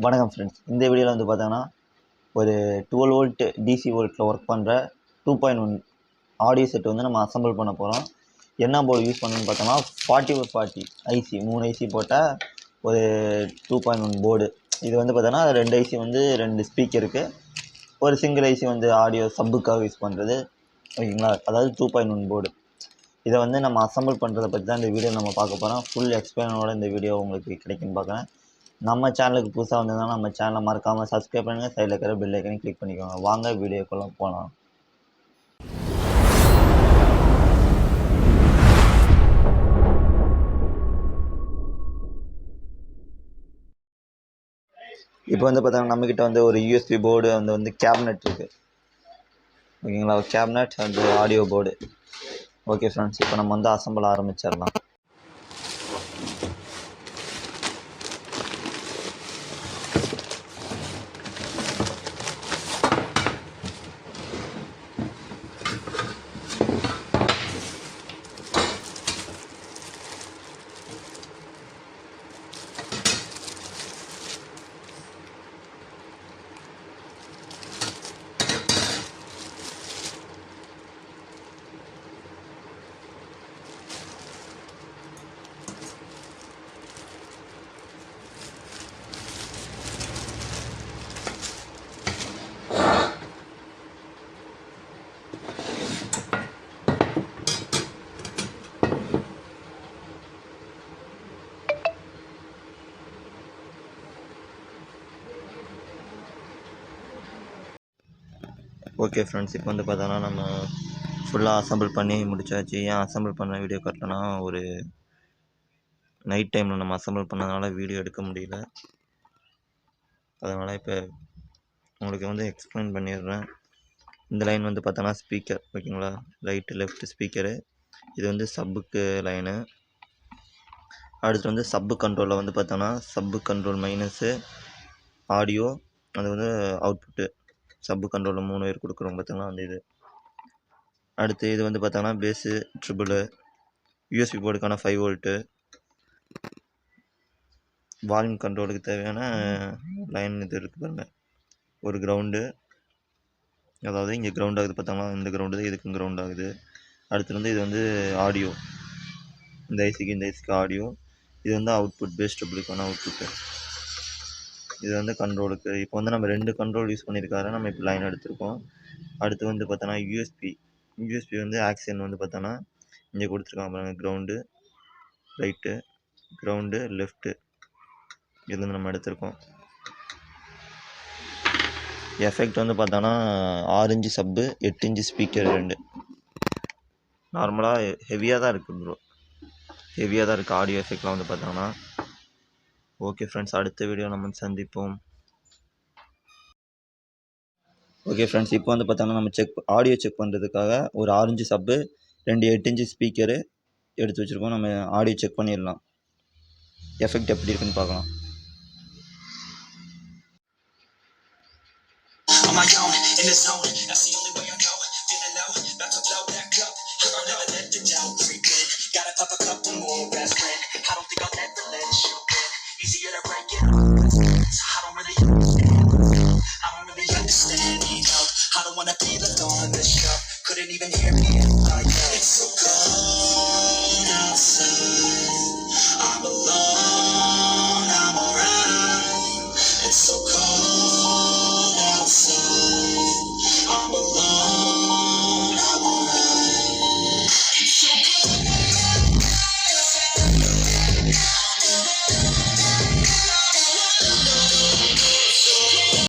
வணக்கம் ஃப்ரெண்ட்ஸ். இந்த வீடியோவில் வந்து பார்த்தோன்னா ஒரு 12 வோல்ட் டிசி வோல்ட்டில் ஒர்க் பண்ணுற 2.1 ஆடியோ செட் வந்து நம்ம அசம்பிள் பண்ண போகிறோம். என்ன போர்டு யூஸ் பண்ணணும்னு பார்த்தோம்னா 4040 ஐசி 3 ஐசி போட்டால் ஒரு 2.1 போர்டு. இது வந்து பார்த்தோன்னா 2 ஐசி வந்து 2 ஸ்பீக்கருக்கு, ஒரு சிங்கிள் ஐசி வந்து ஆடியோ சப்புக்காக யூஸ் பண்ணுறது. ஓகேங்களா? அதாவது 2.1 போர்டு. இதை வந்து நம்ம அசம்பிள் பண்ணுறதை பற்றி தான் இந்த வீடியோ நம்ம பார்க்க போகிறோம். ஃபுல் எக்ஸ்பிளைனோட இந்த வீடியோ உங்களுக்கு கிடைக்குன்னு பார்க்குறேன். நம்ம சேனலுக்கு புதுசாக வந்ததுன்னா நம்ம சேனலை மறக்காமல் சப்ஸ்கிரைப் பண்ணுங்கள், சைடில் இருக்கிற பெல் ஐக்கனையும் கிளிக் பண்ணிக்கோங்க. வாங்க வீடியோக்குள்ளே போகலாம். இப்போ வந்து பார்த்தோன்னா நம்மக்கிட்ட வந்து ஒரு யூஎஸ்பி போர்டு வந்து கேபினெட் இருக்குது. ஓகேங்களா? Cabinet and audio board. Okay friends, இப்போ நம்ம வந்து அசம்பிள் ஆரம்பிச்சிடலாம். ஓகே ஃப்ரெண்ட்ஸ், இப்போ வந்து பார்த்தோன்னா நம்ம ஃபுல்லாக அசம்பிள் பண்ணி முடிச்சாச்சு. ஏன் அசம்பிள் பண்ண வீடியோ காட்டலன்னா, ஒரு நைட் டைமில் நம்ம அசம்பிள் பண்ணதுனால வீடியோ எடுக்க முடியல. அதனால் இப்போ உங்களுக்கு வந்து எக்ஸ்பிளைன் பண்ணிடுறேன். இந்த லைன் வந்து பார்த்தோன்னா ஸ்பீக்கர். ஓகேங்களா? Right left speaker. இது வந்து சப்புக்கு லைனு. அடுத்து வந்து சப்பு கண்ட்ரோலில் வந்து பார்த்தோன்னா சப்பு கண்ட்ரோல் மைனஸு ஆடியோ, அது வந்து அவுட்புட்டு. சப்பு கண்ட்ரோலில் 3 பேர் கொடுக்குறோம் பார்த்தோன்னா அந்த இது. அடுத்து இது வந்து பார்த்தோன்னா பேஸு ட்ரிபிளு, யூஎஸ்பி போர்டுக்கான 5 வோல்ட்டு, வால்யூம் கண்ட்ரோலுக்கு தேவையான லைன் இது இருக்குது பாருங்கள். ஒரு கிரவுண்டு, அதாவது இங்கே கிரவுண்ட் ஆகுது பார்த்தோம்னா இந்த கிரவுண்டு இதுக்கும் கிரவுண்ட் ஆகுது. அடுத்து வந்து இது வந்து ஆடியோ, இந்த ஐசிக்கு ஆடியோ. இது வந்து அவுட்புட், பேஸ் ட்ரிபிளுக்கான அவுட்புட்டு. இது வந்து கண்ட்ரோலுக்கு. இப்போ வந்து நம்ம 2 கண்ட்ரோல் யூஸ் பண்ணியிருக்காரு. நம்ம இப்போ லைன் எடுத்திருக்கோம். அடுத்து வந்து பார்த்தோன்னா யூஎஸ்பி வந்து ஆக்சியன் வந்து பார்த்தோன்னா இங்கே கொடுத்துருக்காங்க பாருங்கள். கிரவுண்டு ரைட்டு, கிரவுண்டு லெஃப்ட்டு, இது வந்து நம்ம எடுத்திருக்கோம். எஃபெக்ட் வந்து பார்த்தோன்னா 6 இன்ச்சு சப்பு, 8 இன்ச்சு ஸ்பீக்கர் 2. நார்மலாக ஹெவியாக தான் இருக்குது ப்ரோ, ஹெவியாக தான் இருக்குது ஆடியோ எஃபெக்ட்லாம் வந்து பார்த்தோன்னா. ஓகே ஃப்ரெண்ட்ஸ், அடுத்த வீடியோ நம்ம சந்திப்போம். ஓகே ஃப்ரெண்ட்ஸ், இப்போ வந்து பார்த்தோன்னா நம்ம ஆடியோ செக் பண்ணுறதுக்காக ஒரு 6 இன்ச்சு சப்பு, 2 8 இன்ச்சு ஸ்பீக்கரு எடுத்து வச்சுருக்கோம். நம்ம ஆடியோ செக் பண்ணிடலாம், எஃபெக்ட் எப்படி இருக்குன்னு பார்க்கலாம். Easier to break it up. I don't really understand, I don't wanna be left on the shelf. Couldn't even hear me if I yelled. It's so